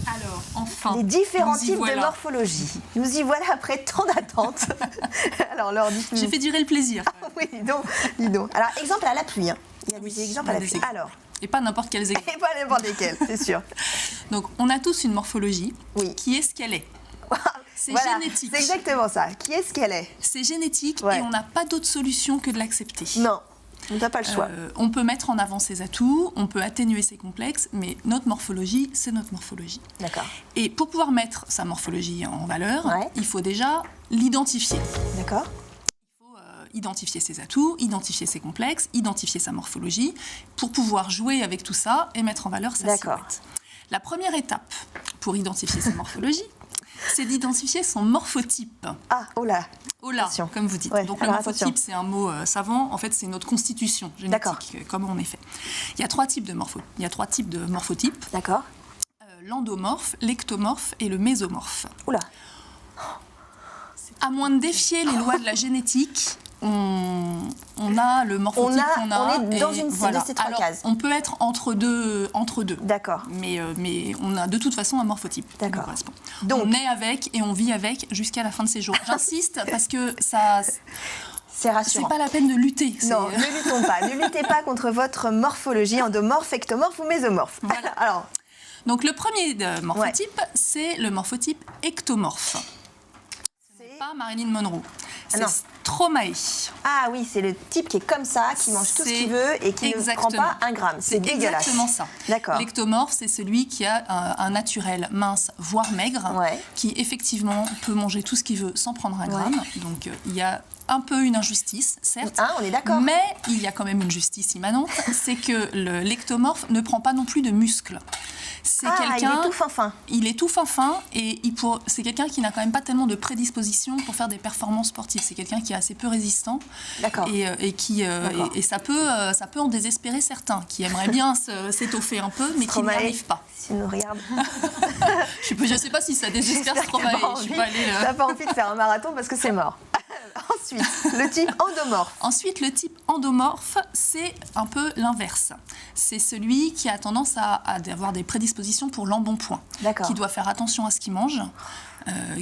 Alors, enfin, les différents nous y types de voilà. morphologie. Nous y voilà après tant d'attentes. Alors, Laure, dites-nous. J'ai fait durer le plaisir. Oui, dis donc. Alors, exemple à la pluie. Hein. Il y a des exemples à la des pluie. exemples. Alors, Et pas n'importe quels exemples. et pas n'importe lesquels, c'est sûr. Donc, on a tous une morphologie Oui. qui est ce qu'elle est. C'est Voilà, génétique. c'est exactement ça. Qui est-ce qu'elle est? C'est génétique Ouais. et on n'a pas d'autre solution que de l'accepter. Non, on n'a pas le choix. On peut mettre en avant ses atouts, on peut atténuer ses complexes, mais notre morphologie, c'est notre morphologie. D'accord. Et pour pouvoir mettre sa morphologie en valeur, Ouais. il faut déjà l'identifier. D'accord. Il faut identifier ses atouts, identifier ses complexes, identifier sa morphologie, pour pouvoir jouer avec tout ça et mettre en valeur sa D'accord. silhouette. La première étape pour identifier sa morphologie, c'est d'identifier son morphotype. Ah, oh là. Ola, Attention. comme vous dites. Ouais, Donc le alors morphotype, attention. c'est un mot savant. En fait, c'est notre constitution D'accord. génétique, comment on est fait. Il y a trois types de morphotypes. D'accord. L'endomorphe, l'ectomorphe et le mésomorphe. Oula. À moins de défier les lois de la génétique, on a le morphotype qu'on a. on est dans et une voilà. de ces trois Alors, cases. on peut être entre deux. D'accord. Mais on a de toute façon un morphotype qui nous D'accord. correspond. Donc- on est avec et on vit avec jusqu'à la fin de ses jours. J'insiste parce que ça, C'est c'est rassurant. pas la peine de lutter. Non, ne luttons pas. Ne luttez pas contre votre morphologie, endomorphe, ectomorphe ou mésomorphe. Voilà. Alors, Donc le premier morphotype, c'est le morphotype ectomorphe. c'est... Pas Marilyn Monroe. C'est non. Stromae. Ah oui, c'est le type qui est comme ça, qui mange tout ce C'est qu'il veut et qui ne prend exactement. pas un gramme. C'est dégueulasse. Exactement ça. D'accord. L'ectomorphe, c'est celui qui a un naturel mince, voire maigre, Ouais. qui effectivement peut manger tout ce qu'il veut sans prendre un gramme. Donc il y a un peu une injustice, certes. Hein, on est d'accord. Mais il y a quand même une justice immanente, c'est que l'ectomorphe ne prend pas non plus de muscles. C'est Ah, il quelqu'un... est tout fin. Il est tout fin et c'est quelqu'un qui n'a quand même pas tellement de prédisposition pour faire des performances sportives. C'est quelqu'un qui est assez peu résistant. D'accord. Et ça peut en désespérer certains qui aimeraient bien s'étoffer un peu, mais qui n'y Stromae, arrivent pas. Si nous regarde. Je ne sais pas si ça désespère J'espère qu'il n'a Stromae. pas Je suis envie- pas allée, t'as pas envie de faire un marathon parce que c'est mort. Ensuite, le type endomorphe. Ensuite, le type endomorphe, c'est un peu l'inverse. C'est celui qui a tendance à avoir des prédispositions pour l'embonpoint, D'accord. qui doit faire attention à ce qu'il mange,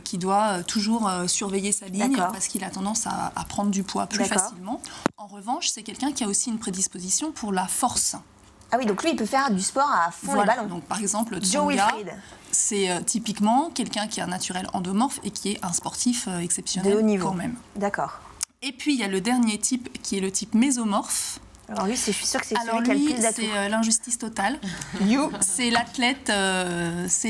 qui doit toujours surveiller sa ligne D'accord. parce qu'il a tendance à prendre du poids plus D'accord. facilement. En revanche, c'est quelqu'un qui a aussi une prédisposition pour la force. Ah oui, donc lui, il peut faire du sport à fond Voilà. les ballons. Donc, par exemple, Joe Tsonga, Wilfried. c'est typiquement quelqu'un qui a un naturel endomorphe et qui est un sportif exceptionnel De haut niveau. quand même. D'accord. Et puis, il y a le dernier type qui est le type mésomorphe. Alors lui, je suis sûre que c'est Alors celui qui a le lui, plus d'atouts. c'est l'injustice totale. You. C'est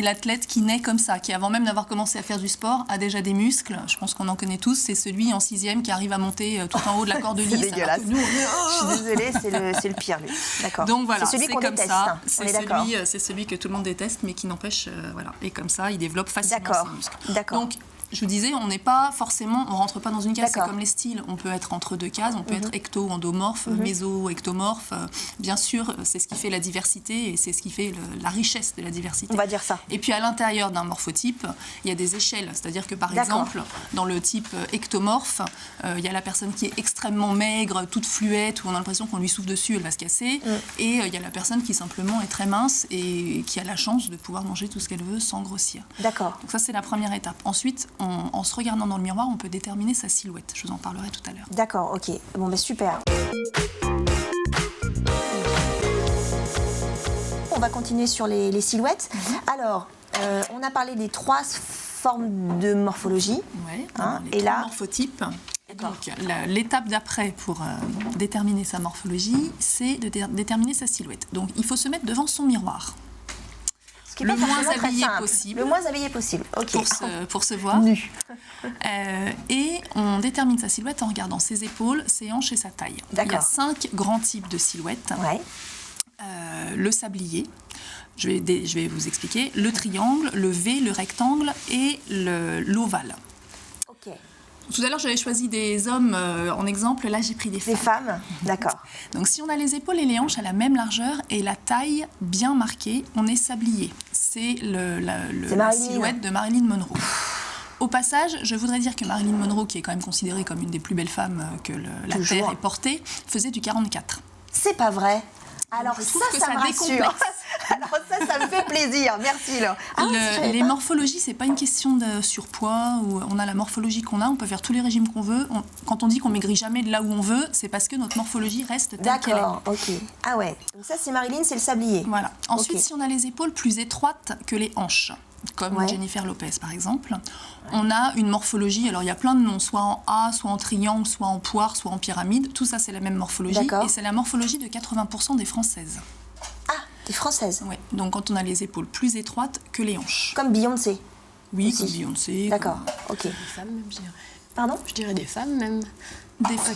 l'athlète qui naît comme ça, qui avant même d'avoir commencé à faire du sport a déjà des muscles. Je pense qu'on en connaît tous. C'est celui en 6e qui arrive à monter tout en haut de la corde C'est lisse. dégueulasse. alors que nous, Je suis désolée, c'est le pire, lui. D'accord. donc voilà, c'est celui qu'on comme déteste. ça. Hein. On est d'accord. C'est celui que tout le monde déteste, mais qui n'empêche, voilà. Et comme ça, il développe facilement D'accord. ses muscles. D'accord. Donc, je vous disais, on n'est pas forcément, on rentre pas dans une case. C'est D'accord. comme les styles. On peut être entre deux cases. On peut être ecto, endomorphe, méso, ectomorphe. Bien sûr, c'est ce qui fait la diversité et c'est ce qui fait la richesse de la diversité. On va dire ça. Et puis à l'intérieur d'un morphotype, il y a des échelles. C'est-à-dire que par D'accord. exemple, dans le type ectomorphe, il y a la personne qui est extrêmement maigre, toute fluette, où on a l'impression qu'on lui souffle dessus, elle va se casser. Et il y a la personne qui simplement est très mince et qui a la chance de pouvoir manger tout ce qu'elle veut sans grossir. D'accord. Donc ça, c'est la première étape. Ensuite, en se regardant dans le miroir, on peut déterminer sa silhouette. Je vous en parlerai tout à l'heure. D'accord, ok. Bon, ben super. On va continuer sur les silhouettes. Alors, on a parlé des trois formes de morphologie. Ouais, Hein, les et trois là- morphotypes. D'accord. Donc, l'étape d'après pour déterminer sa morphologie, c'est de déterminer sa silhouette. Donc, il faut se mettre devant son miroir. Ce qui est Le pas moins forcément très habillé simple. possible. Le moins habillé possible, ok. Pour se voir. Nu. Et on détermine sa silhouette en regardant ses épaules, ses hanches et sa taille. Il y a D'accord. 5 grands types de silhouettes. Ouais. Le sablier, je vais vous expliquer, le triangle, le V, le rectangle et l'ovale. Ok. Tout à l'heure, j'avais choisi des hommes en exemple. Là, j'ai pris des Les femmes. femmes, d'accord. Donc, si on a les épaules et les hanches à la même largeur et la taille bien marquée, on est sablier. C'est la Marilyn. silhouette de Marilyn Monroe. Au passage, je voudrais dire que Marilyn Monroe, qui est quand même considérée comme une des plus belles femmes que la Toujours. Terre ait portée, faisait du 44. C'est pas vrai. Alors je trouve que ça me rassure. décomplexe. Alors ça me fait plaisir. Merci Laure. Ah oui, je savais Les pas. morphologies, c'est pas une question de surpoids, où on a la morphologie qu'on a, on peut faire tous les régimes qu'on veut. Quand on dit qu'on maigrit jamais de là où on veut, c'est parce que notre morphologie reste telle qu'elle est. D'accord, ok. Ah ouais. Donc ça c'est Marilyn, c'est le sablier. Voilà. Ensuite, Ok. si on a les épaules plus étroites que les hanches, comme Ouais. Jennifer Lopez par exemple, on a une morphologie, alors il y a plein de noms, soit en A, soit en triangle, soit en poire, soit en pyramide, tout ça c'est la même morphologie, D'accord. et c'est la morphologie de 80% des Françaises. Ah, t'es française. Ouais. Donc quand on a les épaules plus étroites que les hanches. Comme Beyoncé. Oui, aussi. comme Beyoncé. D'accord, ok. Des femmes, même, je dirais. Pardon? Je dirais des femmes, même.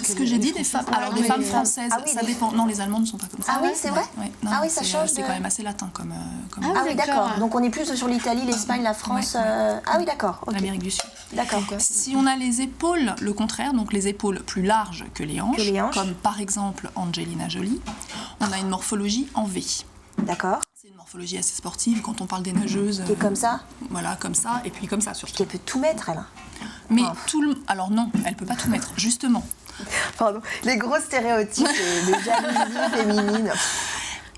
Ce que j'ai dit, des femmes. Alors, des oui, femmes des femmes. françaises, Ah oui, ça des- dépend. Non, les Allemandes ne sont pas comme ça. Ah oui, c'est vrai? Ouais, non, Ah oui, ça c'est, change c'est de- quand même assez latin comme. Ah Ah oui, d'accord. d'accord. Donc on est plus sur l'Italie, l'Espagne, la France. Ouais. Ah oui, d'accord. ok. l'Amérique du Sud. D'accord. Si on a les épaules, le contraire, donc les épaules plus larges que les hanches, comme par exemple Angelina Jolie, on a une morphologie en V. D'accord. C'est une morphologie assez sportive quand on parle des nageuses. Qui est comme ça. Voilà, comme ça, et puis comme ça surtout. Qui peut tout mettre, elle. Mais Oh. alors non, elle peut pas tout mettre, justement. Pardon. Les gros stéréotypes de jalousie féminine.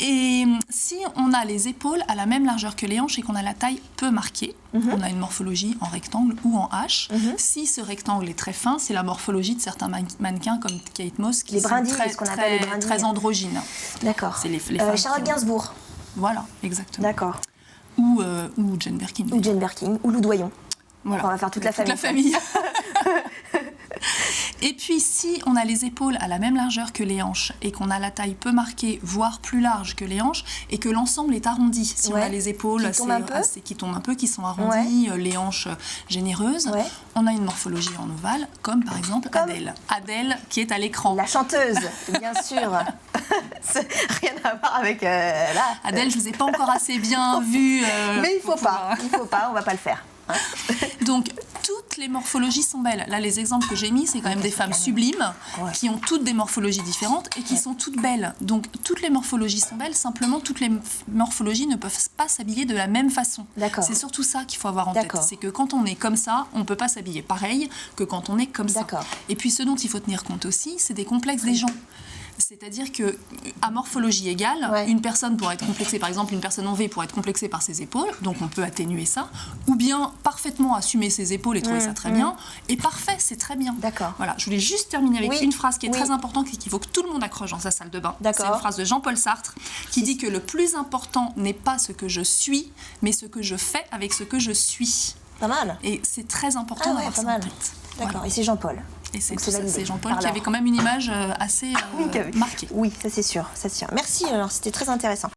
Et si on a les épaules à la même largeur que les hanches et qu'on a la taille peu marquée, on a une morphologie en rectangle ou en H. Si ce rectangle est très fin, c'est la morphologie de certains mannequins comme Kate Moss qui Les sont brindilles, très, ce qu'on appelle les très, brindilles. très androgynes. D'accord. C'est les femmes Charlotte qui ont- Gainsbourg. Voilà, exactement. D'accord. Ou Jane Birkin. Ou Jane Birkin. Ou Lou Doyon. Voilà. On va faire toute la famille. famille. Et puis, si on a les épaules à la même largeur que les hanches et qu'on a la taille peu marquée, voire plus large que les hanches, et que l'ensemble est arrondi, si on Ouais. a les épaules Qui tombent un peu. qui tombent un peu, qui sont arrondies, les hanches généreuses, Ouais. on a une morphologie en ovale, comme par exemple Comme Adèle. Adèle qui est à l'écran. La chanteuse, bien sûr. C'est rien à voir avec là. Adèle, je vous ai pas encore assez bien vu. Mais il pour faut pas. pouvoir- Il faut pas. On va pas le faire. Donc, toutes les morphologies sont belles. Là, les exemples que j'ai mis, c'est quand même des femmes sublimes, Ouais. qui ont toutes des morphologies différentes et qui sont toutes belles. Donc, toutes les morphologies sont belles, simplement, toutes les morphologies ne peuvent pas s'habiller de la même façon. D'accord. C'est surtout ça qu'il faut avoir en tête. D'accord. C'est que quand on est comme ça, on ne peut pas s'habiller pareil que quand on est comme ça. D'accord. Et puis, ce dont il faut tenir compte aussi, c'est des complexes des gens. C'est-à-dire que à morphologie égale, Ouais. une personne pourrait être complexée, par exemple une personne en V pourrait être complexée par ses épaules, donc on peut atténuer ça, ou bien parfaitement assumer ses épaules et trouver ça très bien, et parfait, c'est très bien. D'accord. Voilà, je voulais juste terminer avec Oui. une phrase qui est Oui. très importante et qu'il faut que tout le monde accroche dans sa salle de bain. D'accord. C'est une phrase de Jean-Paul Sartre qui dit que le plus important n'est pas ce que je suis, mais ce que je fais avec ce que je suis. Pas mal. Et c'est très important Ah ouais, d'avoir pas ça mal. en tête. D'accord. Voilà. Et c'est Jean-Paul. Et c'est Donc tout ça, validé c'est Jean-Paul par qui là. avait quand même une image assez Oui, qui avait- marquée. Oui, ça c'est sûr, ça c'est sûr. Merci, alors c'était très intéressant.